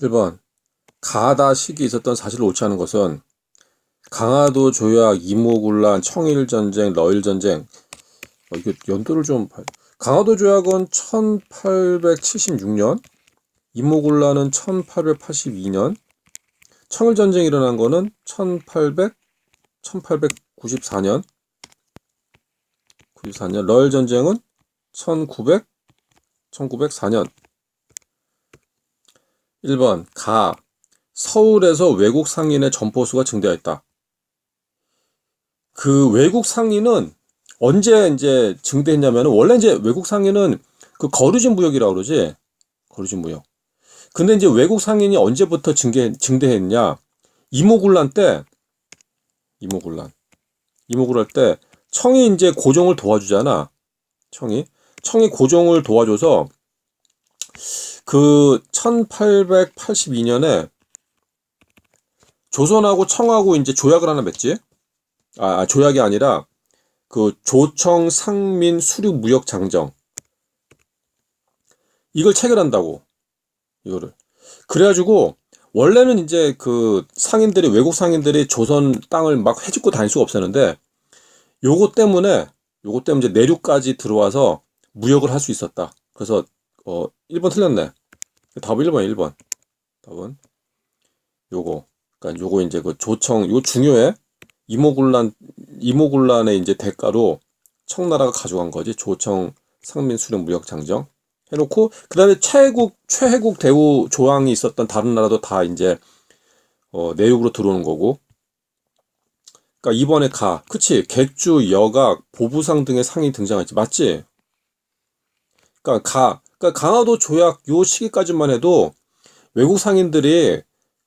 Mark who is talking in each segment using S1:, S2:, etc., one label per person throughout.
S1: 1번 가하다 시기 있었던 사실을 옳지 않은 것은 강화도 조약, 이모군란, 청일전쟁, 러일전쟁. 이게 연도를 좀 강화도 조약은 1876년, 이모군란은 1882년, 청일전쟁이 일어난 거는 1894년, 러일전쟁은 1904년. 1번 서울에서 외국 상인의 점포수가 증대했다. 그 외국 상인은 언제 이제 증대했냐면, 원래 이제 외국 상인은 그 거류진 무역이라고 그러지. 거류진 무역. 근데 이제 외국 상인이 언제부터 증대했냐? 이모군란 때, 이모군란 때 청이 이제 고종을 도와주잖아. 청이 고종을 도와줘서 그 1882년에 조선하고 청하고 이제 조약을 하나 맺지. 조약이 아니라 그 조청 상민 수륙 무역 장정, 이걸 체결한다고. 이거를 그래가지고 원래는 이제 그 상인들이, 외국 상인들이 조선 땅을 막 헤집고 다닐 수가 없었는데, 요거 때문에 이제 내륙까지 들어와서 무역을 할 수 있었다. 그래서 1번 틀렸네. 답은 1번. 답은 요거. 그러니까 요거 이제 그 조청, 요 중요해. 이모군란의 이제 대가로 청나라가 가져간 거지. 조청 상민 수령 무역 장정 해놓고, 그 다음에 최혜국 대우 조항이 있었던 다른 나라도 다 이제 내륙으로 들어오는 거고. 그러니까 이번에 그치, 객주, 여각, 보부상 등의 상이 등장했지. 맞지? 그러니까 강화도 조약 요 시기까지만 해도 외국 상인들이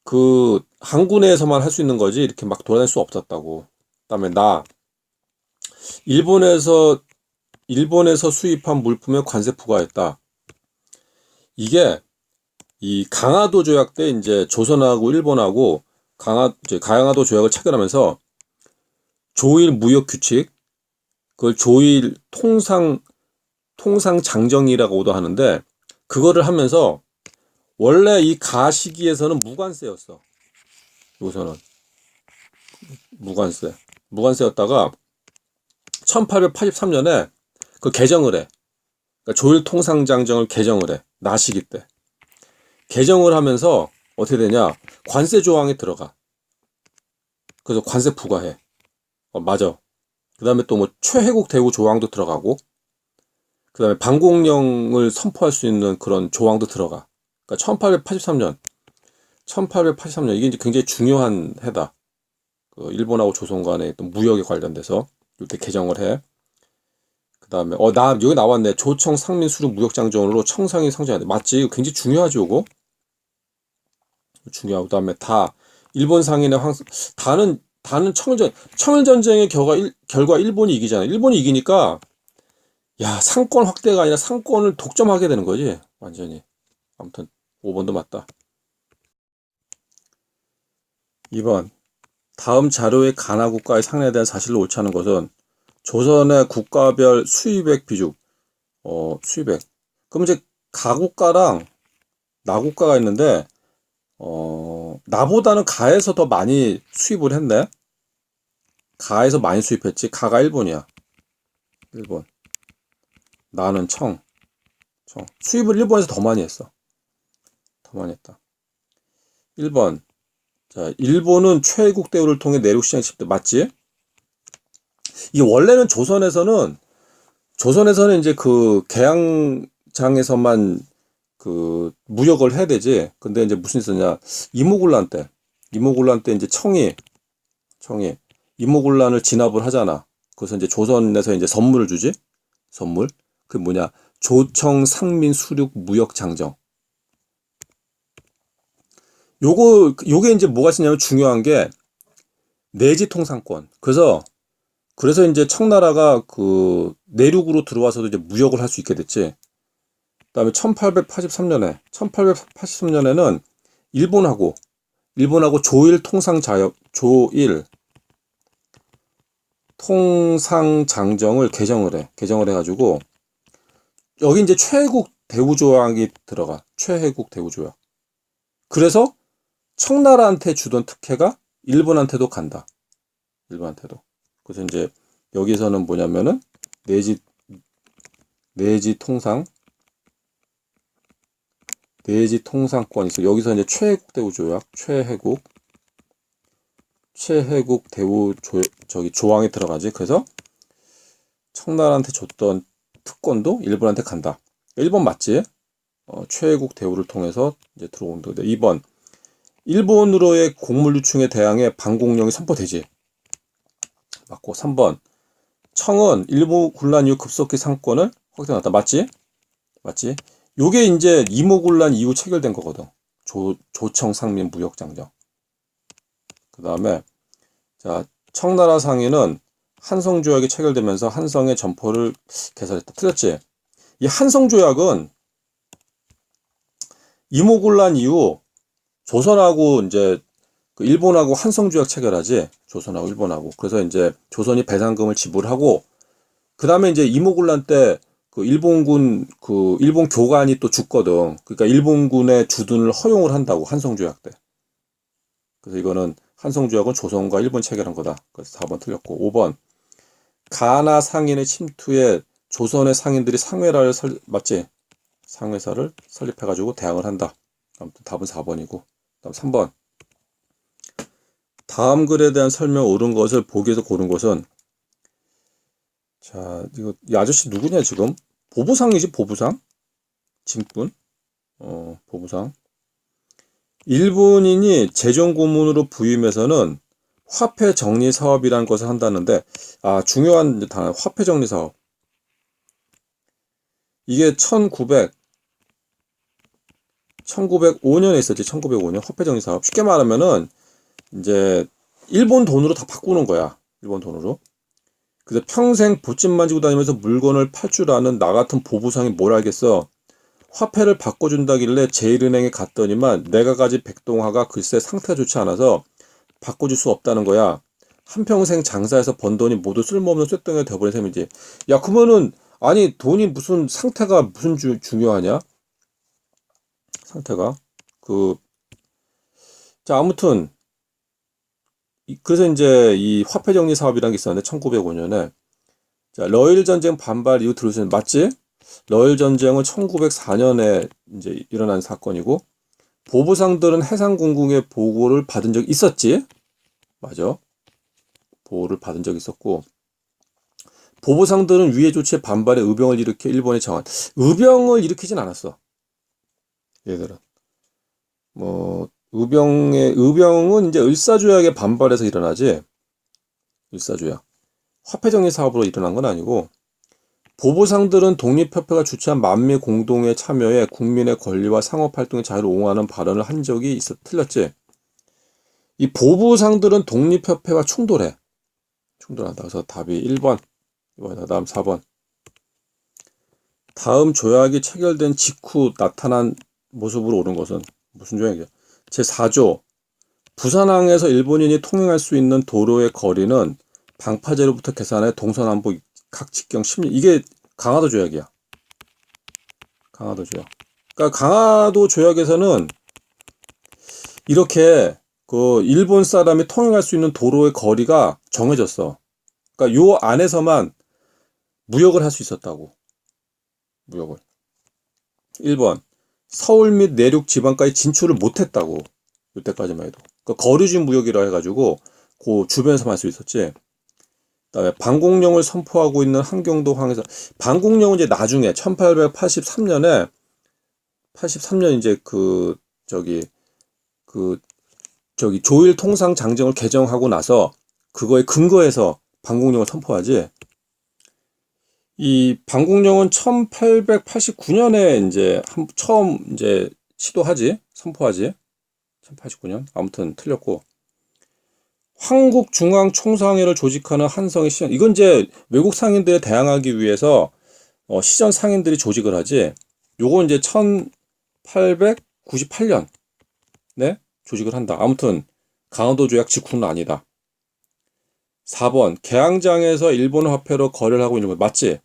S1: 그 항구 내에서만 할 수 있는 거지, 이렇게 막 돌아다닐 수 없었다고. 그다음에 일본에서 수입한 물품에 관세 부과했다. 이게 이 강화도 조약 때 이제 조선하고 일본하고 강화도 조약을 체결하면서 조일 무역 규칙, 그걸 조일 통상 장정이라고도 하는데, 그거를 하면서 원래 이 시기에서는 무관세였어. 여기서는 무관세였다가 1883년에 그 개정을 해. 그러니까 조일 통상 장정을 개정을 해. 시기 때 개정을 하면서 어떻게 되냐? 관세 조항이 들어가. 그래서 관세 부과해. 맞아. 그 다음에 또 뭐 최혜국 대우 조항도 들어가고, 그 다음에 방공령을 선포할 수 있는 그런 조항도 들어가. 그러니까 1883년 이게 이제 굉장히 중요한 해다. 그 일본하고 조선 간의 또 무역에 관련돼서 이렇게 개정을 해. 그 다음에 여기 나왔네. 조청 상민 수륙 무역 장정으로 청상이 상정한다. 맞지? 이거 굉장히 중요하지, 이거. 중요하고. 그 다음에 일본 상인의 다는 청일전쟁의 결과 일본이 이기잖아. 일본이 이기니까, 야, 상권 확대가 아니라 상권을 독점하게 되는 거지, 완전히. 아무튼 5번도 맞다. 2번 다음 자료의 가나 국가의 상례에 대한 사실을 옳지 않은 것은 조선의 국가별 수입액 비중. 수입액. 그럼 이제 가국가랑 나국가가 있는데, 나보다는 가에서 더 많이 수입을 했네. 가에서 많이 수입했지. 가가 1번이야. 1번. 나는 청. 수입을 일본에서 더 많이 했어. 더 많이 했다. 1번. 자, 일본은 최애국 대우를 통해 내륙 시장 침투. 맞지? 이게 원래는 조선에서는 이제 그 계양장에서만 그 무역을 해야 되지. 근데 이제 무슨 있었냐? 이모군란 때 이제 청이 이모군란을 진압을 하잖아. 그래서 이제 조선에서 이제 선물을 주지. 선물. 그 뭐냐? 조청 상민 수륙 무역 장정. 요게 이제 뭐가 있냐면, 중요한 게 내지 통상권. 그래서 이제 청나라가 그 내륙으로 들어와서도 이제 무역을 할 수 있게 됐지. 그다음에 1883년에는 일본하고 조일 통상 장정을 개정을 해가지고, 여기 이제 최혜국 대우 조항이 들어가. 최혜국 대우 조약. 그래서 청나라한테 주던 특혜가 일본한테도 간다. 일본한테도. 그래서 이제 여기서는 뭐냐면은 내지 통상권이 있어. 여기서 이제 최해국 대우 조약, 최해국 대우 조항이 들어가지. 그래서 청나라한테 줬던 특권도 일본한테 간다. 1번 맞지? 최해국 대우를 통해서 이제 들어온다. 2번 일본으로의 곡물 유충에 대항해 방공령이 선포되지. 맞고. 3번 청은 일본 군란 이후 급속히 상권을 확대한다. 맞지? 맞지? 요게 이제 이모군란 이후 체결된 거거든. 조청 상민 무역장정. 그 다음에 자 청나라 상인은 한성조약이 체결되면서 한성의 점포를 개설했다. 틀렸지? 이 한성조약은 이모군란 이후 조선하고 이제 그 일본하고 한성조약 체결하지. 조선하고 일본하고. 그래서 이제 조선이 배상금을 지불하고 그 다음에 이제 이모군란 때 그 일본 교관이 또 죽거든. 그러니까 일본군의 주둔을 허용을 한다고 한성조약 때. 그래서 이거는 한성조약은 조선과 일본 체결한 거다. 그래서 4번 틀렸고 5번 가나 상인의 침투에 조선의 상인들이 맞지? 상회사를 설립해가지고 대항을 한다. 아무튼 답은 4번이고 다음 3번 다음 글에 대한 설명 옳은 것을 보기에서 고른 것은 자 이거 이 아저씨 누구냐 지금? 보부상이지 보부상? 징분? 보부상 일본인이 재정고문으로 부임해서는 화폐 정리 사업이라는 것을 한다는데 중요한 단어 화폐 정리 사업 이게 1905년에 있었지. 1905년 화폐 정리 사업 쉽게 말하면은 이제 일본 돈으로 다 바꾸는 거야. 일본 돈으로. 그래서 평생 보찜만 지고 다니면서 물건을 팔 줄 아는 나 같은 보부상이 뭘 알겠어. 화폐를 바꿔준다길래 제일은행에 갔더니만 내가 가진 백동화가 글쎄 상태가 좋지 않아서 바꿔줄 수 없다는 거야. 한평생 장사해서 번 돈이 모두 쓸모없는 쇳덩이가 돼버린 셈이지. 야 그러면은 아니 돈이 무슨 상태가 무슨 중요하냐? 상태가 자 아무튼 그래서 이제 이 화폐 정리 사업이라는 게 있었는데 1905년에 자 러일 전쟁 반발 이후 들으시는 맞지? 러일 전쟁은 1904년에 이제 일어난 사건이고 보부상들은 해상공군의 보고를 받은 적이 있었지? 맞아. 보호를 받은 적이 있었고 보부상들은 위의 조치에 반발해 의병을 일으켜 일본에 정한 의병을 일으키진 않았어. 얘들은 뭐 의병은 이제 을사조약에 반발해서 일어나지. 을사조약 화폐정리 사업으로 일어난 건 아니고 보부상들은 독립협회가 주최한 만미 공동에 참여해 국민의 권리와 상업활동의 자유를 옹호하는 발언을 한 적이 있어. 틀렸지? 이 보부상들은 독립협회와 충돌한다. 그래서 답이 1번. 다음 4번. 다음 조약이 체결된 직후 나타난 모습으로 옳은 것은 무슨 조약이야? 제4조. 부산항에서 일본인이 통행할 수 있는 도로의 거리는 방파제로부터 계산해 동서남북 각 직경 10리. 이게 강화도 조약이야. 강화도 조약. 그러니까 강화도 조약에서는 이렇게 그 일본 사람이 통행할 수 있는 도로의 거리가 정해졌어. 그러니까 요 안에서만 무역을 할 수 있었다고. 무역을. 1번. 서울 및 내륙 지방까지 진출을 못했다고. 이때까지만 해도. 그러니까 거류지 무역이라 해가지고 그 주변에서만 할 수 있었지. 그다음에 방공령을 선포하고 있는 한경도 황해사. 방공령은 이제 나중에 1883년에 이제 조일 통상 장정을 개정하고 나서 그거에 근거해서 방공령을 선포하지. 이 방공령은 1889년에 이제 처음 이제 시도하지. 선포하지. 1889년. 아무튼 틀렸고. 한국중앙총상회를 조직하는 한성의 시전. 이건 이제 외국 상인들에 대항하기 위해서 시전 상인들이 조직을 하지. 요건 이제 1898년 네? 조직을 한다. 아무튼 강화도 조약 직후는 아니다. 4번. 개항장에서 일본 화폐로 거래를 하고 있는 거 맞지?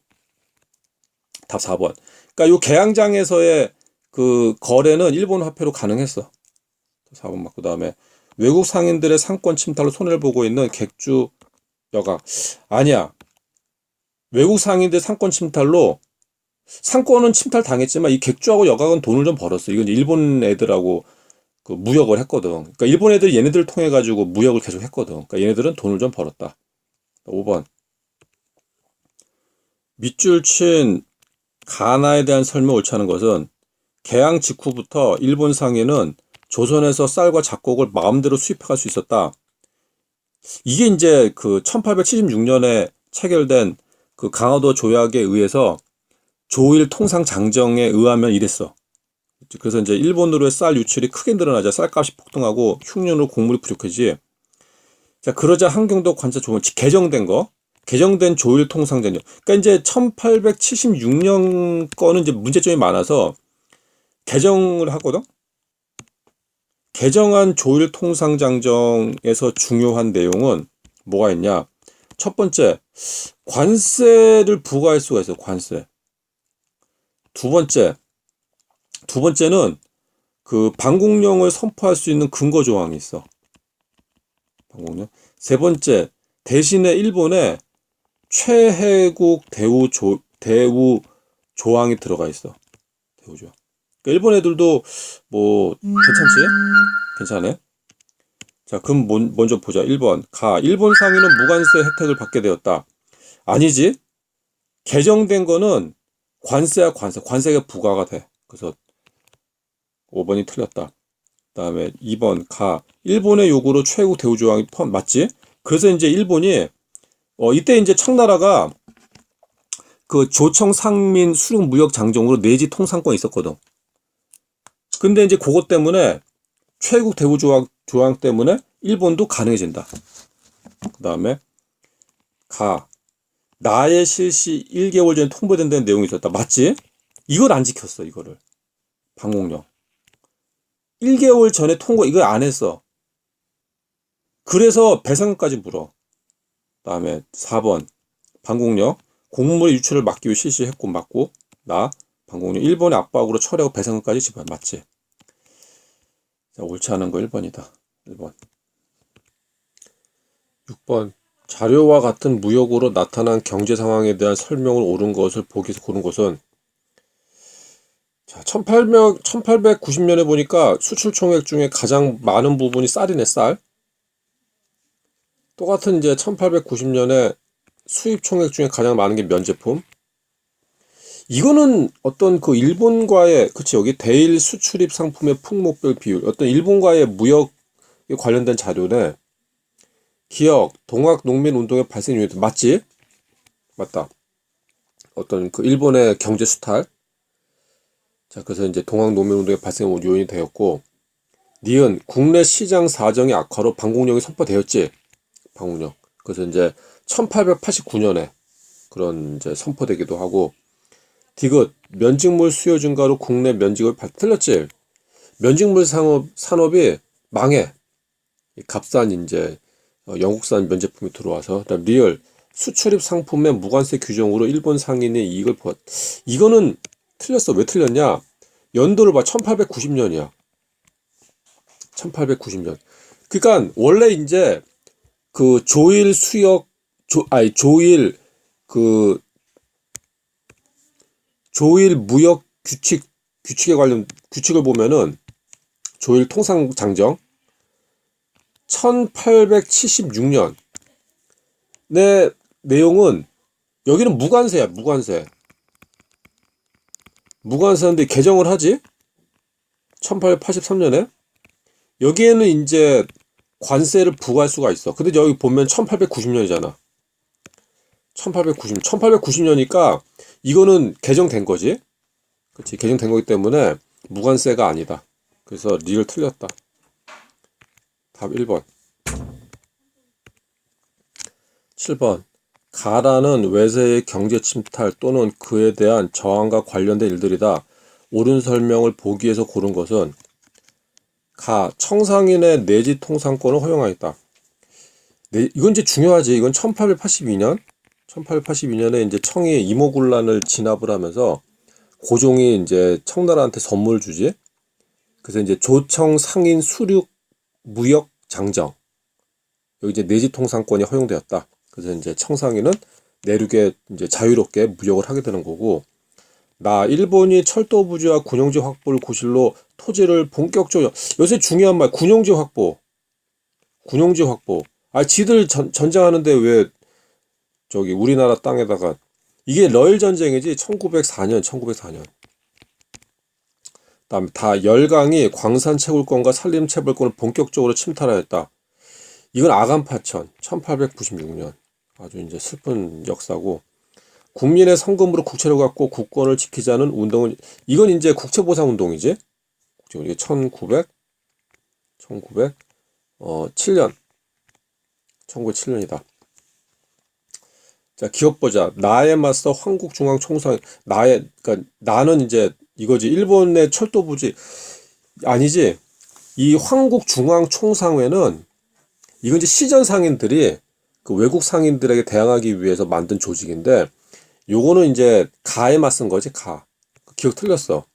S1: 답 4번. 그러니까 요 개항장에서의 그 거래는 일본 화폐로 가능했어. 4번 맞고, 그다음에 외국 상인들의 상권 침탈로 손해를 보고 있는 객주 여가. 아니야. 외국 상인들 상권 침탈로 상권은 침탈 당했지만 이 객주하고 여각은 돈을 좀 벌었어. 이건 일본 애들하고 그 무역을 했거든. 그러니까 일본 애들이 얘네들을 통해 가지고 무역을 계속 했거든. 그러니까 얘네들은 돈을 좀 벌었다. 5번. 밑줄 친 가나에 대한 설명 옳지 않은 것은 개항 직후부터 일본 상인은 조선에서 쌀과 잡곡을 마음대로 수입할 수 있었다. 이게 이제 그 1876년에 체결된 그 강화도 조약에 의해서 조일 통상 장정에 의하면 이랬어. 그래서 이제 일본으로의 쌀 유출이 크게 늘어나자 쌀값이 폭등하고 흉년으로 곡물이 부족해지. 자, 그러자 한경도 관세 조문 개정된 거. 개정된 조일 통상장정. 그러니까 이제 1876년 거는 이제 문제점이 많아서 개정을 하거든. 개정한 조일 통상장정에서 중요한 내용은 뭐가 있냐? 첫 번째, 관세를 부과할 수가 있어. 관세. 두 번째는 그 방공령을 선포할 수 있는 근거 조항이 있어. 방공령. 세 번째, 대신에 일본에 최혜국 대우 조항이 들어가 있어. 대우 조항. 그러니까 일본 애들도 뭐 괜찮지? 괜찮네. 자, 그럼 먼저 보자. 1번. 일본 상인은 무관세 혜택을 받게 되었다. 아니지. 개정된 거는 관세야 관세가 부과가 돼. 그래서 5번이 틀렸다. 그다음에 2번. 일본의 요구로 최혜국 대우 조항이 맞지? 그래서 이제 일본이 이때 이제 청나라가 그 조청 상민 수륙 무역 장정으로 내지 통상권이 있었거든. 근데 이제 그것 때문에 최국 대우 조항 때문에 일본도 가능해진다. 그 다음에 나의 실시 1개월 전에 통보된다는 내용이 있었다. 맞지? 이걸 안 지켰어. 이거를. 방공령. 1개월 전에 이걸 안 했어. 그래서 배상금까지 물어. 그 다음에 4번. 방공령. 곡물의 유출을 막기 위해 실시했고 맞고 방공령. 일본의 압박으로 철회하고 배상금까지 지불. 맞지? 자, 옳지 않은 거 1번이다. 1번. 6번. 자료와 같은 무역으로 나타난 경제 상황에 대한 설명을 옳은 것을 보기에서 고른 것은 자, 1890년에 보니까 수출 총액 중에 가장 많은 부분이 쌀이네, 쌀. 똑같은 이제 1890년에 수입 총액 중에 가장 많은 게 면제품. 이거는 어떤 그 일본과의, 그치, 여기 대일 수출입 상품의 품목별 비율, 어떤 일본과의 무역에 관련된 자료네. 기역, 동학 농민 운동의 발생 요인, 맞지? 맞다. 어떤 그 일본의 경제 수탈. 자, 그래서 이제 동학 농민 운동의 발생 요인이 되었고, 니은, 국내 시장 사정의 악화로 방공령이 선포되었지? 방공령. 그래서 이제 1889년에 그런 이제 선포되기도 하고, 디귿, 면직물 수요 증가로 국내 면직을 틀렸지? 면직물 산업이 망해. 값싼 이제 영국산 면제품이 들어와서. 그다음 리얼, 수출입 상품의 무관세 규정으로 일본 상인의 이익을 이거는 틀렸어. 왜 틀렸냐? 연도를 봐. 1890년이야. 1890년. 그러니까 원래 이제 그 조일 무역 규칙에 관련 규칙을 보면은 조일 통상장정 1876년 내 내용은 여기는 무관세야. 무관세인데 개정을 하지? 1883년에 여기에는 이제 관세를 부과할 수가 있어. 근데 여기 보면 1890년이잖아. 1890년이니까 이거는 개정된 거지. 그치? 개정된 거기 때문에 무관세가 아니다. 그래서 리를 틀렸다. 답 1번. 7번. 가라는 외세의 경제 침탈 또는 그에 대한 저항과 관련된 일들이다. 옳은 설명을 보기에서 고른 것은 청상인의 내지 통상권을 허용하였다. 이건 이제 중요하지. 이건 1882년에 이제 청이 이모군란을 진압을 하면서 고종이 이제 청나라한테 선물을 주지. 그래서 이제 조청 상인 수륙 무역 장정. 여기 이제 내지 통상권이 허용되었다. 그래서 이제 청상인은 내륙에 이제 자유롭게 무역을 하게 되는 거고, 일본이 철도 부지와 군용지 확보를 구실로 토지를 본격적으로, 요새 중요한 말, 군용지 확보. 군용지 확보. 지들 전쟁하는데 왜 저기 우리나라 땅에다가, 이게 러일 전쟁이지. 1904년. 그다음에 열강이 광산 채굴권과 산림 채굴권을 본격적으로 침탈하였다. 이건 아간파천 1896년. 아주 이제 슬픈 역사고, 국민의 성금으로 국채를 갖고 국권을 지키자는 운동은, 이건 이제 국채보상 운동이지. 이게 1907년이다. 자, 기업 보자. 나에 맞서 황국중앙총상, 그러니까 나는 이제 이거지. 일본의 철도 부지, 아니지. 이 황국중앙총상회는, 이건 이제 시전 상인들이 그 외국 상인들에게 대항하기 위해서 만든 조직인데, 요거는 이제 가에 맞선 거지. 가. 기억 틀렸어.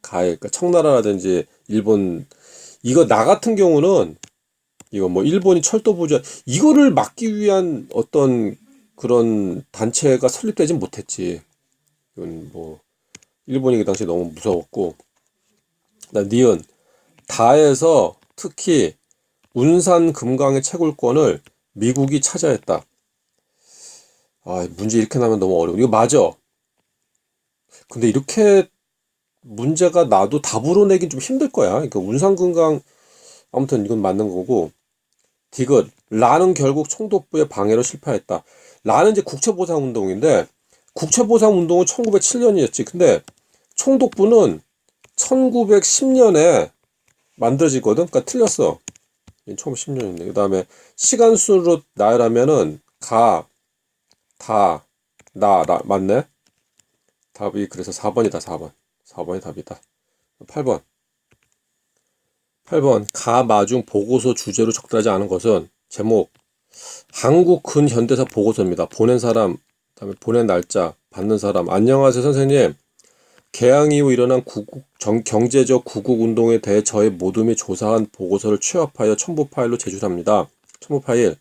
S1: 가에, 그러니까 청나라라든지 일본, 이거 나 같은 경우는 이거 뭐 일본이 철도 부지, 이거를 막기 위한 어떤 그런 단체가 설립되진 못했지. 이건 뭐 일본이 그 당시에 너무 무서웠고. 니은 다에서 특히 운산 금강의 채굴권을 미국이 차지했다. 문제 이렇게 나면 너무 어려워. 이거 맞아. 근데 이렇게 문제가 나도 답으로 내긴 좀 힘들 거야. 그러니까 운산 금강, 아무튼 이건 맞는 거고. 디귿 라는 결국 총독부의 방해로 실패했다. 라는 이제 국채보상 운동인데, 국채보상 운동은 1907년이었지. 근데 총독부는 1910년에 만들어지거든. 그러니까 틀렸어. 1910년인데. 그 다음에 시간순으로 나열하면은 나 맞네. 답이 그래서 4번이다. 4번이 답이다. 8번 가마중 보고서 주제로 적절하지 않은 것은, 제목 한국 근현대사 보고서입니다. 보낸 사람, 그다음에 보낸 날짜, 받는 사람. 안녕하세요 선생님. 개항 이후 일어난 경제적 구국운동에 대해 저의 모둠이 조사한 보고서를 취합하여 첨부 파일로 제출합니다. 첨부 파일.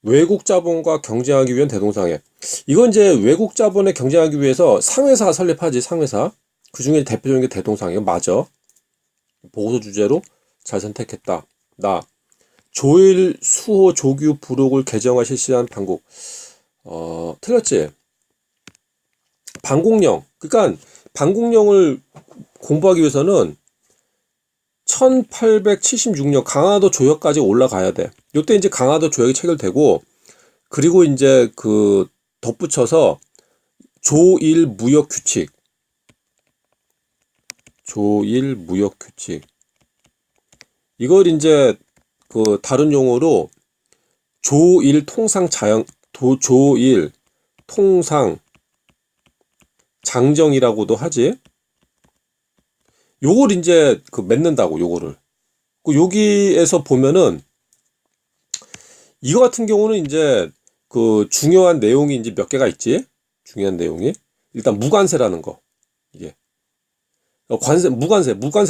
S1: 외국 자본과 경쟁하기 위한 대동상회. 이건 이제 외국 자본에 경쟁하기 위해서 상회사 설립하지. 상회사. 그 중에 대표적인 게 대동상회. 맞아. 보고서 주제로 잘 선택했다. 조일 수호 조규 부록을 개정하 실시한 방국. 틀렸지. 방공령. 그러니까 방공령을 공부하기 위해서는 1876년 강화도 조약까지 올라가야 돼. 이때 이제 강화도 조약이 체결되고, 그리고 이제 그 덧붙여서 조일 무역 규칙. 이걸 이제 그 다른 용어로 조일 통상 장정이라고도 하지. 요걸 이제 그 맺는다고, 요거를. 여기에서 보면은 이거 같은 경우는 이제 그 중요한 내용이 이제 몇 개가 있지. 중요한 내용이 일단 무관세라는 거. 이게 무관세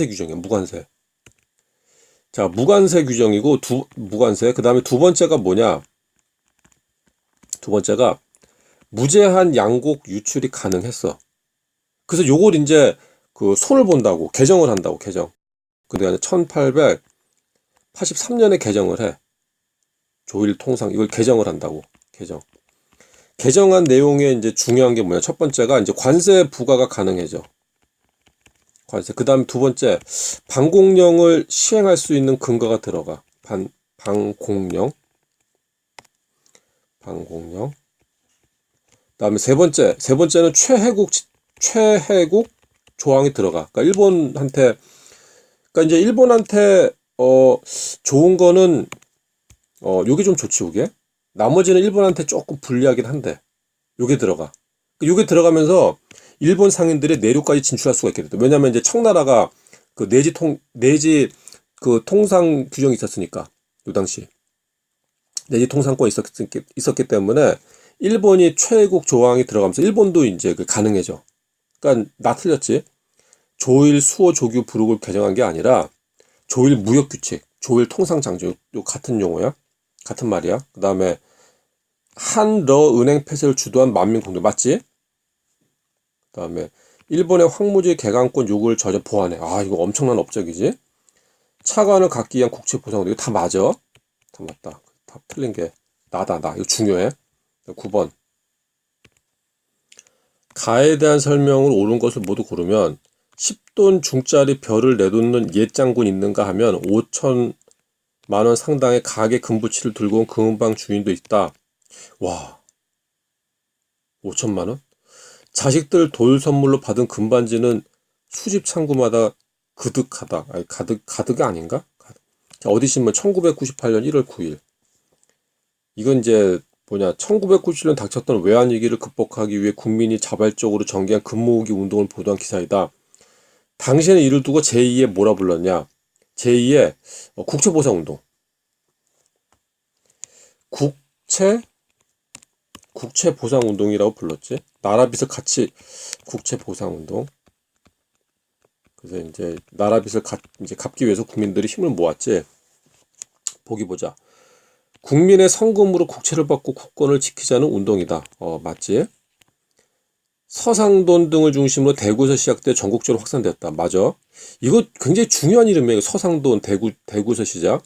S1: 규정이야. 무관세. 자, 무관세 규정이고, 무관세. 그 다음에 두 번째가 뭐냐? 두 번째가 무제한 양곡 유출이 가능했어. 그래서 요걸 이제 그 손을 본다고, 개정을 한다고, 개정. 근데 1883년에 개정을 해. 조일 통상, 이걸 개정을 한다고, 개정. 개정한 내용에 이제 중요한 게 뭐냐? 첫 번째가 이제 관세 부과가 가능해져. 관세. 그 다음에 두 번째, 방공령을 시행할 수 있는 근거가 들어가. 방공령. 그 다음에 세 번째는 최혜국 조항이 들어가. 그러니까 이제 일본한테 좋은 거는 요게 좀 좋지, 요게. 나머지는 일본한테 조금 불리하긴 한데, 요게 들어가. 요게 들어가면서 일본 상인들이 내륙까지 진출할 수가 있게 됐다. 왜냐면 이제 청나라가 그 내지 그 통상 규정이 있었으니까, 요 당시. 내지 통상권이 있었기 때문에 일본이 최국 조항이 들어가면서 일본도 이제 그 가능해져. 그러니까 나 틀렸지. 조일 수호 조규 부록을 개정한 게 아니라 조일 무역 규칙, 조일 통상 장정, 요 같은 용어야, 같은 말이야. 그 다음에 한러 은행 폐쇄를 주도한 만민공동 맞지? 그 다음에 일본의 황무지 개강권 요구를 전혀 보완해. 아 이거 엄청난 업적이지. 차관을 갖기 위한 국채 보상 이거 다 맞아. 다 맞다. 다 틀린 게 나다. 나 이거 중요해. 9번 가에 대한 설명을 옳은 것을 모두 고르면 10돈 중짜리 별을 내놓는 옛 장군 있는가 하면 5천만 원 상당의 가게 금부치를 들고 온 금은방 주인도 있다. 와 5천만 원? 자식들 돌 선물로 받은 금반지는 수집 창구마다 그득하다. 아니 가득이 아닌가? 자, 어디 신문 1998년 1월 9일. 이건 이제 1997년 닥쳤던 외환위기를 극복하기 위해 국민이 자발적으로 전개한 금모으기 운동을 보도한 기사이다. 당시에는 이를 두고 제2의 뭐라 불렀냐? 제2의 국채보상운동. 국채보상운동이라고 불렀지. 나라빚을 같이 국채보상운동. 그래서 이제 나라빚을 이제 갚기 위해서 국민들이 힘을 모았지. 보기 보자. 국민의 성금으로 국채를 받고 국권을 지키자는 운동이다. 맞지? 서상돈 등을 중심으로 대구에서 시작돼 전국적으로 확산되었다. 맞아. 이거 굉장히 중요한 이름이에요. 서상돈, 대구에서 시작.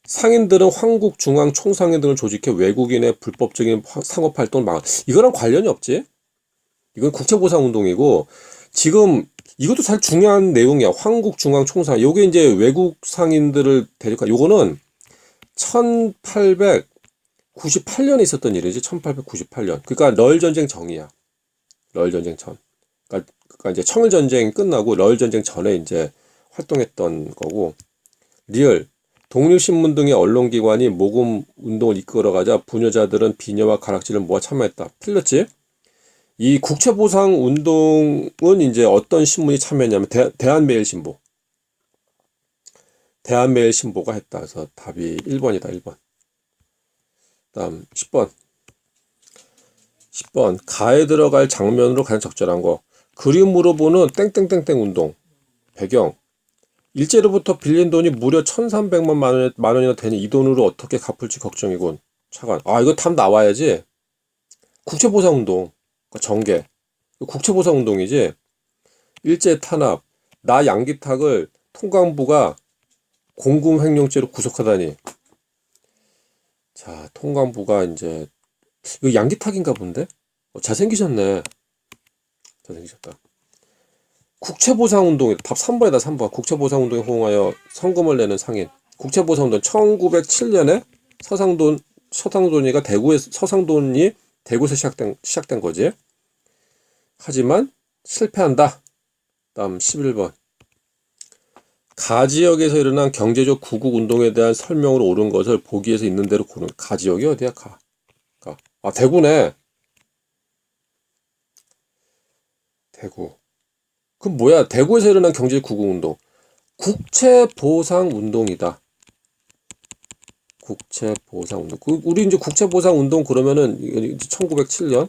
S1: 상인들은 황국중앙 총상인 등을 조직해 외국인의 불법적인 상업활동을 막아. 이거랑 관련이 없지? 이건 국채보상운동이고 지금 이것도 사실 중요한 내용이야. 황국중앙 총상. 요게 이제 외국 상인들을 대적한 요거는 1898년에 있었던 일이지. 1898년. 그러니까 러일 전쟁 전이야. 러일 전쟁 전. 그러니까 이제 청일 전쟁 끝나고 러일 전쟁 전에 이제 활동했던 거고. 리얼 독립신문 등의 언론기관이 모금 운동을 이끌어가자 부녀자들은 비녀와 가락지를 모아 참여했다. 틀렸지? 이 국채보상 운동은 이제 어떤 신문이 참여했냐면 대한매일신보. 대한매일신보가 했다. 그래서 답이 1번이다. 1번. 다음 10번. 가에 들어갈 장면으로 가장 적절한 거. 그림으로 보는 땡땡땡땡 운동. 배경. 일제로부터 빌린 돈이 무려 1300만 원이나 되니 이 돈으로 어떻게 갚을지 걱정이군. 차관. 아 이거 답 나와야지. 국채보상 운동. 그러니까 정계. 국채보상 운동이지. 일제 탄압. 나 양기탁을 통감부가 공금횡령죄로 구속하다니. 자, 통감부가 이제 이거 양기탁인가 본데? 잘생기셨네. 잘생기셨다. 국채보상운동 답 3번이다. 3번. 국채보상운동에 호응하여 성금을 내는 상인. 국채보상운동 1907년에 서상돈이가 서상돈이 대구에서 시작된 거지. 하지만 실패한다. 다음 11번. 가지역에서 일어난 경제적 구국운동에 대한 설명으로 옳은 것을 보기에서 있는 대로 고른. 가지역이 어디야? 가. 아 대구네. 대구. 그럼 뭐야? 대구에서 일어난 경제적 구국운동. 국채보상운동이다. 국채보상운동. 우리 이제 국채보상운동 그러면은 1907년.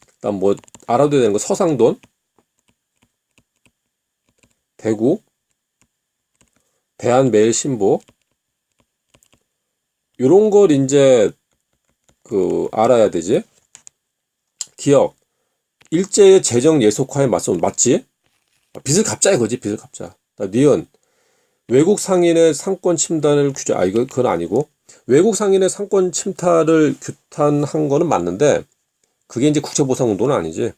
S1: 그다음 뭐 알아둬야 되는 거 서상돈. 대구. 대한매일신보. 요런 걸 이제 알아야 되지. 기업. 일제의 재정 예속화에 맞지? 빚을 갚자 이거지. 빚을 갚자. 니은. 외국 상인의 상권 침탈을 규제. 그건 아니고. 외국 상인의 상권 침탈을 규탄한 거는 맞는데 그게 이제 국채보상운동은 아니지.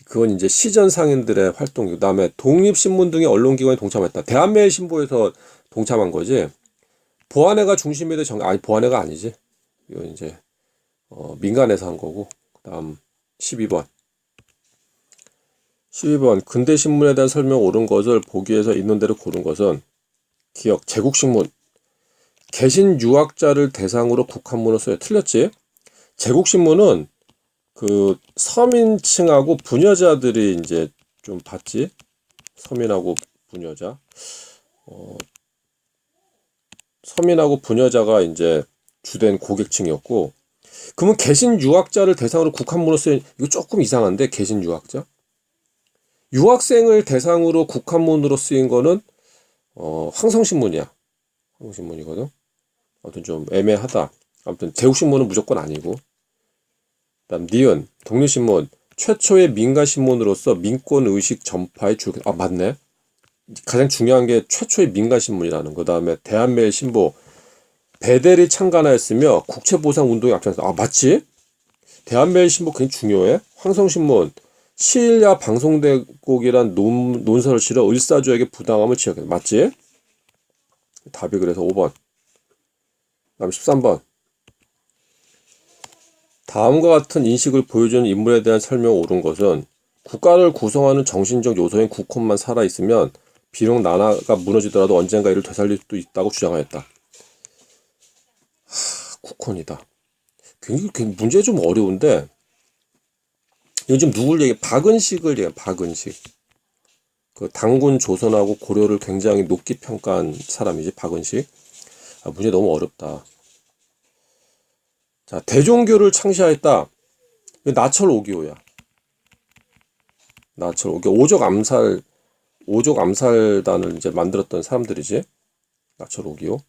S1: 그건 이제 시전 상인들의 활동이고. 그다음에 독립신문 등의 언론기관에 동참했다. 대한매일신보에서 동참한 거지. 보안회가 중심이 돼 보안회가 아니지. 이건 이제 민간에서 한 거고. 그다음 12번. 근대신문에 대한 설명 옳은 것을 보기에서 있는 대로 고른 것은 기억 제국신문. 개신 유학자를 대상으로 국한문을 써요. 틀렸지? 제국신문은 서민층하고 부녀자들이 이제 좀 봤지. 서민하고 부녀자. 서민하고 부녀자가 이제 주된 고객층이었고. 그러면 개신 유학자를 대상으로 국한문을 쓰는 이거 조금 이상한데 개신 유학자? 유학생을 대상으로 국한문으로 쓰인 거는 황성신문이야. 황성신문이거든. 아무튼 좀 애매하다. 아무튼 제국신문은 무조건 아니고. 그다음 니은 독립신문 최초의 민간신문으로서 민권의식 전파에 주력. 아 맞네. 가장 중요한 게 최초의 민간신문이라는 거. 그다음에 대한매일신보 베델이 창간하였으며 국채보상운동에 앞장서. 아 맞지? 대한매일신보 굉장히 중요해. 황성신문 시일야 방송대국이란 논설을 실어 을사조에게 부당함을 지적해. 맞지? 답이 그래서 5번. 다음 13번. 다음과 같은 인식을 보여주는 인물에 대한 설명이 옳은 것은 국가를 구성하는 정신적 요소인 국혼만 살아있으면 비록 나라가 무너지더라도 언젠가 이를 되살릴 수도 있다고 주장하였다. 국혼이다. 굉장히 문제 좀 어려운데 요즘 누굴 얘기해? 박은식을 얘기해. 박은식. 그 당군 조선하고 고려를 굉장히 높게 평가한 사람이지. 박은식. 아, 문제 너무 어렵다. 자, 대종교를 창시하였다. 나철 5기호야. 나철 5기호. 오족 암살단을 이제 만들었던 사람들이지. 나철 5기호.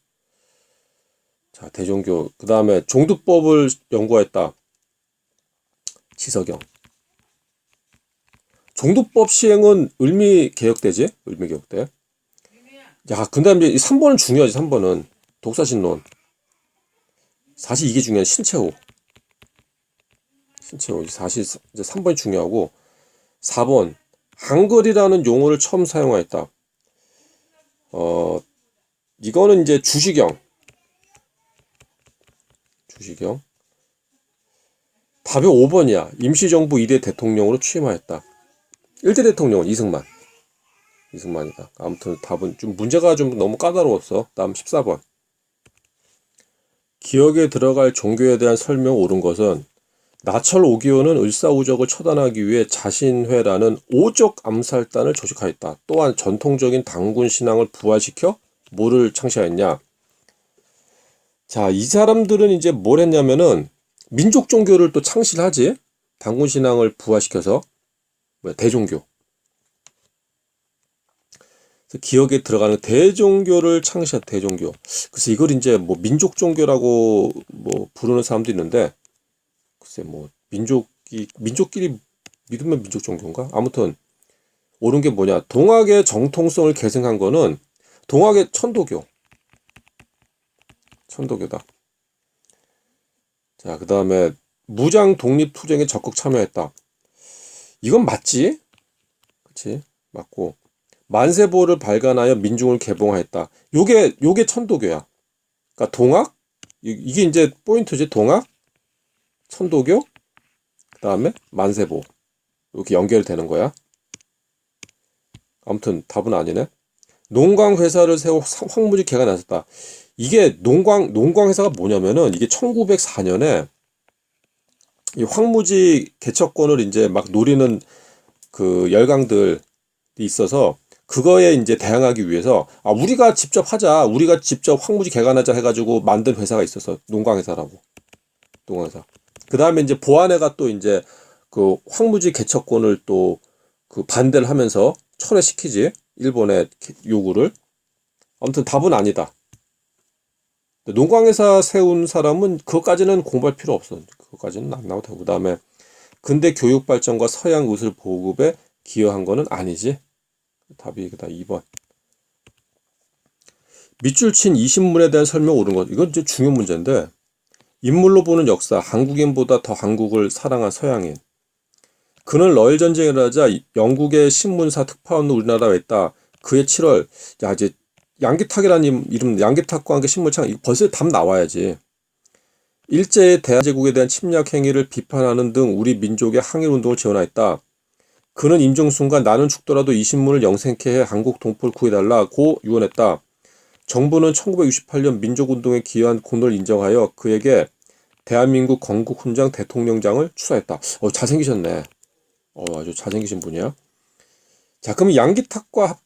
S1: 자, 대종교. 그 다음에 종두법을 연구했다. 지석영. 종두법 시행은 을미개혁대지? 을미개혁대. 야, 근데 이제 3번은 중요하지, 3번은. 독사신론. 사실 이게 중요한 신채호. 사실 이제 3번이 중요하고 4번 한글이라는 용어를 처음 사용하였다. 이거는 이제 주시경. 답이 5번이야. 임시정부 2대 대통령으로 취임하였다. 1대 대통령은 이승만이다. 아무튼 답은 좀 문제가 좀 너무 까다로웠어. 다음 14번. 기억에 들어갈 종교에 대한 설명 옳은 것은 나철 5기호는 을사오적을 처단하기 위해 자신회라는 오적 암살단을 조직하였다. 또한 전통적인 당군 신앙을 부활시켜 뭐를 창시하였냐. 자, 이 사람들은 이제 뭘 했냐면은 민족 종교를 또 창시를 하지. 당군 신앙을 부활시켜서 대종교. 기억에 들어가는 대종교를 창시한 대종교. 그래서 이걸 이제 뭐 민족 종교라고 뭐 부르는 사람도 있는데 글쎄 뭐 민족끼리 믿으면 민족 종교인가? 아무튼 옳은 게 뭐냐? 동학의 정통성을 계승한 거는 동학의 천도교다. 자, 그다음에 무장 독립 투쟁에 적극 참여했다. 이건 맞지? 그렇지? 맞고 만세보를 발간하여 민중을 개봉하였다. 요게 천도교야. 그러니까 동학 이게 이제 포인트지. 동학 천도교 그다음에 만세보 이렇게 연결되는 거야. 아무튼 답은 아니네. 농광회사를 세워 황무지 개가 났었다. 이게 농광회사가 뭐냐면은 이게 1904년에 이 황무지 개척권을 이제 막 노리는 그 열강들이 있어서 그거에 이제 대항하기 위해서 우리가 직접 황무지 개간하자 해가지고 만든 회사가 있어서 농광회사라고. 농광회사. 그 다음에 이제 보안회가 또 이제 그 황무지 개척권을 또 그 반대를 하면서 철회시키지. 일본의 요구를. 아무튼 답은 아니다. 농광회사 세운 사람은 그것까지는 공부할 필요 없어. 그것까지는 안 나와도 되고. 그 다음에 근대 교육 발전과 서양 의술 보급에 기여한 거는 아니지. 답이 그다 2번. 밑줄 친 이 신문에 대한 설명 옳은 것. 이건 이제 중요한 문제인데 인물로 보는 역사. 한국인보다 더 한국을 사랑한 서양인. 그는 러일 전쟁을 하자 영국의 신문사 특파원으로 우리나라에 있다. 그해 7월 이제 양기탁이라는 이름 양기탁과 함께 신문창 벌써 답 나와야지. 일제의 대한제국에 대한 침략 행위를 비판하는 등 우리 민족의 항일운동을 지원하였다. 그는 임종순간 나는 죽더라도 이 신문을 영생케 해 한국 동포를 구해달라고 유언했다. 정부는 1968년 민족운동에 기여한功勞를 인정하여 그에게 대한민국 건국훈장 대통령장을 추사했다. 잘생기셨네. 아주 잘생기신 분이야. 자, 그럼 양기탁과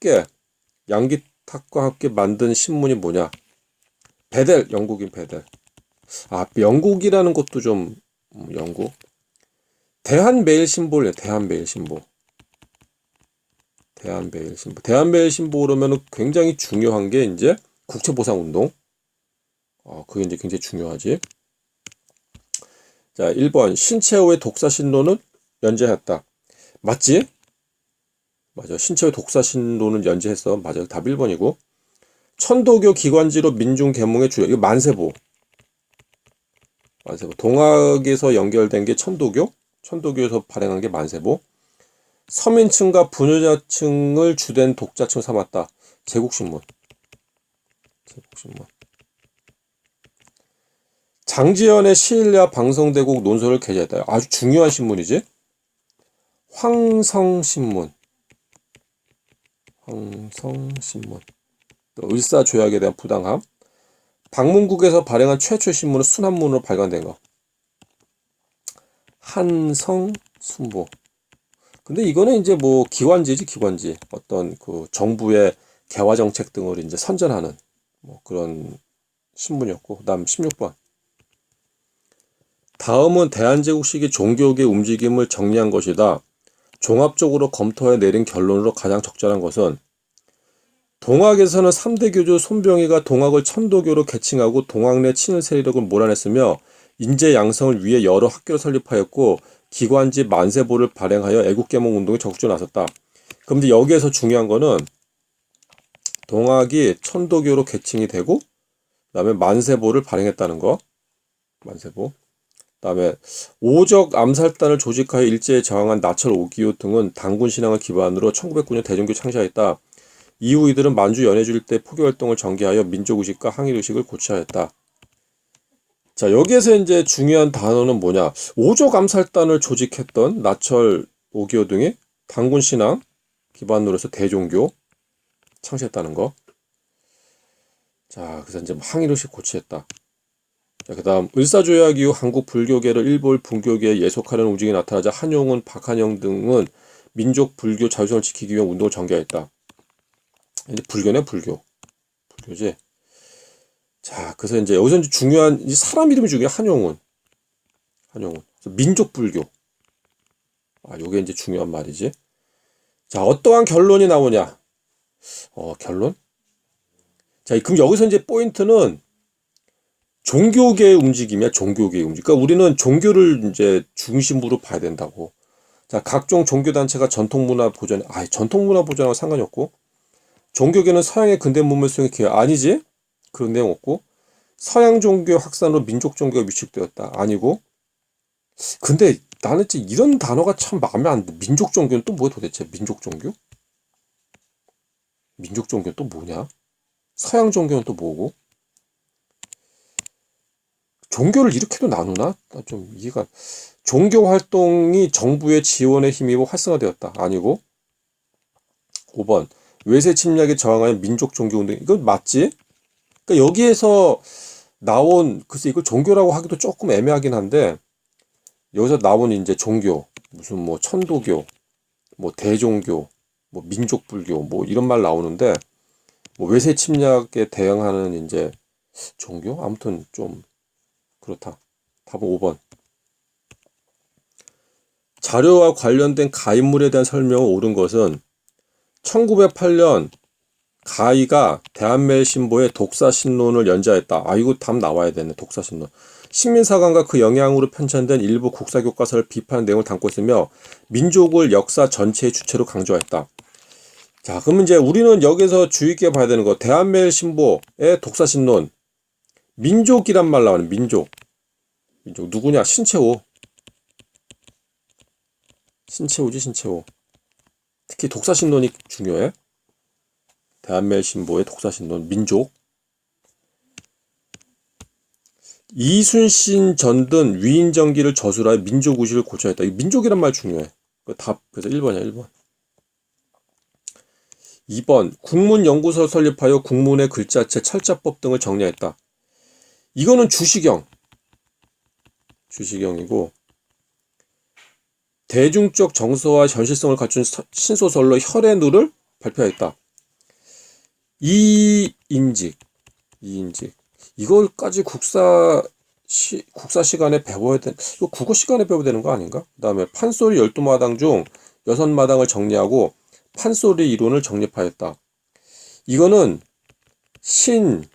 S1: 함께 만든 신문이 뭐냐? 베델, 영국인 베델. 영국이라는 것도 좀 영국. 대한매일신보래. 대한매일신보. 대한매일신보. 대한매일신보 그러면은 굉장히 중요한 게 이제 국채보상운동. 그게 이제 굉장히 중요하지. 자, 1번. 신채호의 독사신론은 연재했다. 맞지? 맞아. 신채호의 독사신론은 연재했어. 맞아. 답 1번이고. 천도교 기관지로 민중계몽의 주요. 이거 만세보. 동학에서 연결된 게 천도교. 천도교에서 발행한 게 만세보. 서민층과 부녀자층을 주된 독자층 삼았다. 제국신문. 장지연의 시일야 방송대국 논설을 게재했다. 아주 중요한 신문이지. 황성신문. 또 을사조약에 대한 부당함. 방문국에서 발행한 최초의 신문은 순한문으로 발간된 거. 한성순보. 근데 이거는 이제 뭐 기관지지, 기관지. 어떤 그 정부의 개화 정책 등을 이제 선전하는 뭐 그런 신문이었고. 그다음 16번. 다음은 대한제국 시기 종교계 움직임을 정리한 것이다. 종합적으로 검토해 내린 결론으로 가장 적절한 것은 동학에서는 3대 교주 손병희가 동학을 천도교로 개칭하고 동학 내 친일 세력을 몰아냈으며 인재 양성을 위해 여러 학교를 설립하였고 기관지 만세보를 발행하여 애국계몽 운동에 적극적으로 나섰다. 그런데 여기에서 중요한 거는 동학이 천도교로 개칭이 되고 그다음에 만세보를 발행했다는 거. 만세보. 그다음에 오적 암살단을 조직하여 일제에 저항한 나철 오기호 등은 당군 신앙을 기반으로 1909년 대종교 창시하였다. 이후 이들은 만주 연해주일 때 포교활동을 전개하여 민족의식과 항일의식을 고취하였다. 자, 여기에서 이제 중요한 단어는 뭐냐. 오적 암살단을 조직했던 나철 오기호 등이 당군 신앙 기반으로 해서 대종교 창시했다는 거. 자, 그래서 이제 항일의식 고취했다. 자, 그 다음 을사조약 이후 한국 불교계를 일본 분교계에 예속하려는 움직임이 나타나자 한용운, 박한영 등은 민족 불교 자유성을 지키기 위한 운동을 전개했다. 이제 불교네, 불교지. 자, 그래서 이제 여기서 이제 중요한 이 사람 이름이 중요해. 한용운. 그래서 민족 불교. 요게 이제 중요한 말이지. 자, 어떠한 결론이 나오냐? 결론? 자, 그럼 여기서 이제 포인트는 종교계의 움직임이야, 종교계의 움직임. 그러니까 우리는 종교를 이제 중심으로 봐야 된다고. 자, 각종 종교단체가 전통문화 보존, 전통문화 보존하고 상관이 없고, 종교계는 서양의 근대 문물 속의 기회 아니지? 그런 내용 없고, 서양 종교 확산으로 민족 종교가 위축되었다. 아니고, 근데 나는 진짜 이런 단어가 참 마음에 안 들. 민족 종교는 또 뭐야 도대체? 민족 종교? 민족 종교는 또 뭐냐? 서양 종교는 또 뭐고? 종교를 이렇게도 나누나? 좀 이해가. 종교 활동이 정부의 지원에 힘입어 활성화되었다. 아니고. 5번. 외세 침략에 저항하여 민족 종교 운동. 이건 맞지? 그러니까 여기에서 나온, 글쎄 이걸 종교라고 하기도 조금 애매하긴 한데, 여기서 나온 이제 종교, 무슨 뭐 천도교, 뭐 대종교, 뭐 민족불교, 뭐 이런 말 나오는데, 뭐 외세 침략에 대응하는 이제 종교? 아무튼 좀 그렇다. 답은 5번. 자료와 관련된 가인물에 대한 설명을 옳은 것은 1908년 가희가 대한매일신보에 독사신론을 연재했다. 이거 답 나와야 되네. 독사신론. 식민사관과 그 영향으로 편찬된 일부 국사교과서를 비판하는 내용을 담고 있으며 민족을 역사 전체의 주체로 강조했다. 자, 그러면 이제 우리는 여기서 주의 있게 봐야 되는 거. 대한매일신보의 독사신론. 민족이란 말 나오네. 민족. 누구냐? 신채호. 신채호지, 신채호. 특히 독사신론이 중요해. 대한매일신보의 독사신론, 민족. 이순신 전든 위인전기를 저술하여 민족의식을 고쳐했다. 이 민족이란 말 중요해. 답, 그래서 1번이야, 1번. 2번, 국문연구소를 설립하여 국문의 글자체, 철자법 등을 정리했다. 이거는 주시경이고, 대중적 정서와 현실성을 갖춘 신소설로 혈의누를 발표했다. 이인직. 이걸까지 국사 시간에 배워야 돼. 이거 국어 시간에 배워야 되는 거 아닌가? 그 다음에 판소리 12마당 중 6마당을 정리하고 판소리 이론을 정립하였다. 이거는 신,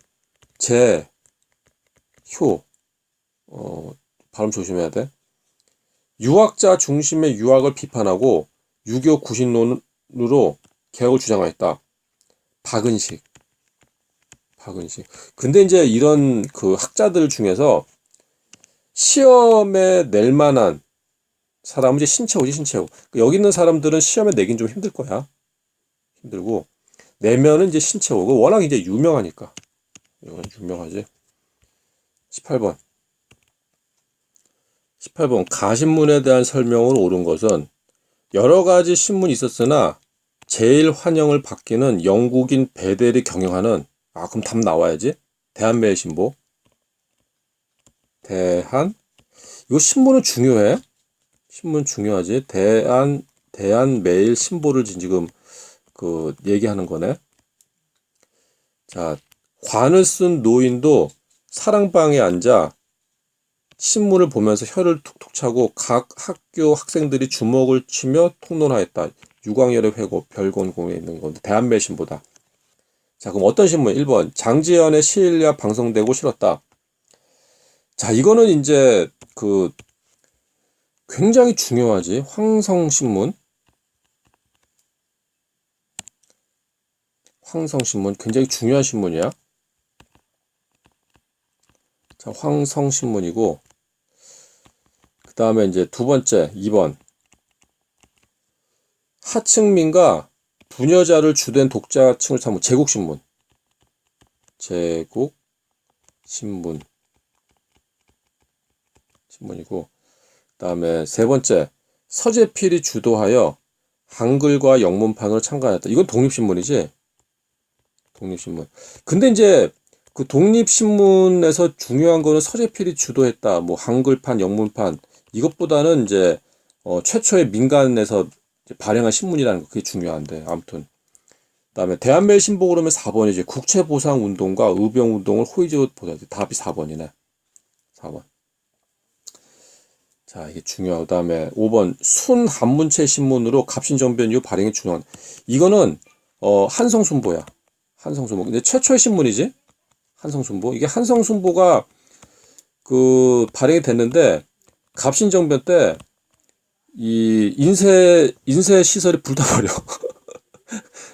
S1: 제, 효, 발음 조심해야 돼. 유학자 중심의 유학을 비판하고 유교 구신론으로 개혁을 주장하였다. 박은식. 근데 이제 이런 그 학자들 중에서 시험에 낼 만한 사람은 이제 신채호지, 신채호. 여기 있는 사람들은 시험에 내긴 좀 힘들 거야. 힘들고. 내면은 이제 신채호. 워낙 이제 유명하니까. 이건 유명하지. 18번. 가신문에 대한 설명으로 옳은 것은 여러 가지 신문이 있었으나 제일 환영을 받기는 영국인 베델이 경영하는, 그럼 답 나와야지. 대한매일신보. 이거 신문은 중요해. 신문 중요하지. 대한매일신보를 지금 얘기하는 거네. 자, 관을 쓴 노인도 사랑방에 앉아 신문을 보면서 혀를 툭툭 차고 각 학교 학생들이 주먹을 치며 통론하였다. 유광열의 회고 별건공에 있는 건데 대한매일신보다. 자, 그럼 어떤 신문? 1번 장지연의 시일야 방송되고 싫었다. 자, 이거는 이제 굉장히 중요하지. 황성신문 굉장히 중요한 신문이야. 자, 황성신문이고, 그 다음에 이제 두 번째 2번 하층민과 부녀자를 주된 독자층을 삼은 제국신문이고, 그 다음에 세 번째 서재필이 주도하여 한글과 영문판을 창간했다. 이건 독립신문이지. 독립신문. 근데 이제 그 독립신문에서 중요한 거는 서재필이 주도했다. 뭐 한글판, 영문판 이것보다는 이제 최초의 민간에서 발행한 신문이라는 거 그게 중요한데 아무튼. 그다음에 대한매일신보 그러면 4번이지. 국채보상운동과 의병운동을 호의적으로 보다. 답이 4번이네. 4번. 자, 이게 중요하고. 그다음에 5번 순한문체 신문으로 갑신정변 이후 발행이 중요한. 이거는 한성순보야. 한성순보. 근데 최초의 신문이지. 한성순보. 이게 한성순보가 발행이 됐는데 갑신정변 때 이 인쇄 시설이 불타버려.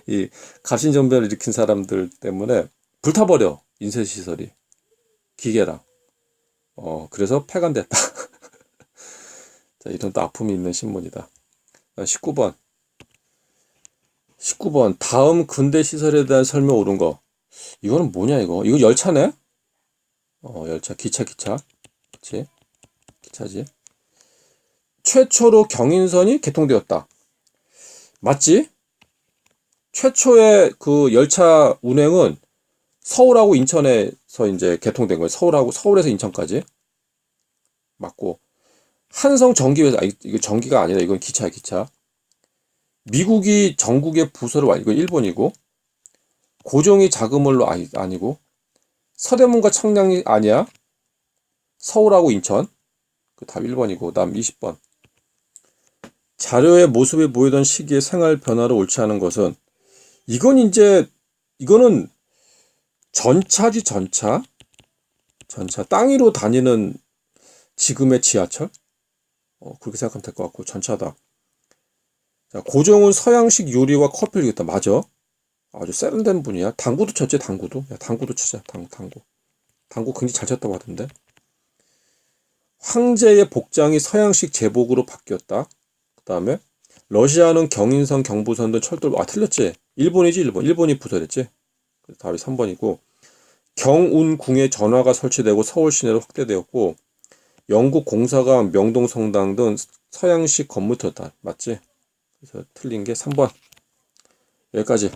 S1: 이 갑신정변을 일으킨 사람들 때문에 불타버려. 인쇄 시설이. 기계랑. 그래서 폐간됐다. 자, 이런 또 아픔이 있는 신문이다. 19번. 다음 근대 시설에 대한 설명 옳은 거. 이거는 뭐냐 이거? 이거 열차네? 열차. 기차. 그치? 기차지. 최초로 경인선이 개통되었다. 맞지? 최초의 그 열차 운행은 서울하고 인천에서 이제 개통된 거예요. 서울에서 인천까지. 맞고. 한성 전기회사, 이거 전기가 아니라 이건 기차야, 기차. 미국이 전국의 부서를 이거 일본이고. 고종이 자금을로 아니고. 서대문과 청량이 아니야. 서울하고 인천. 그 답 1번이고. 다음 20번. 자료의 모습이 보이던 시기의 생활 변화를 옳지 않은 것은 이거는 전차지. 전차 땅 위로 다니는 지금의 지하철. 그렇게 생각하면 될 것 같고 전차다. 자, 고종은 서양식 요리와 커피를 이겼다. 맞아. 아주 세련된 분이야. 당구도 쳤지. 당구도. 야, 당구도 치자. 당구 굉장히 잘 쳤다고 하던데. 황제의 복장이 서양식 제복으로 바뀌었다. 그 다음에 러시아는 경인선, 경부선 등 철도. 틀렸지. 일본이지. 일본이 부설했지. 답이 3번이고. 경운궁에 전화가 설치되고 서울 시내로 확대되었고, 영국 공사관, 명동성당 등 서양식 건물이었다. 맞지? 그래서 틀린 게 3번. 여기까지.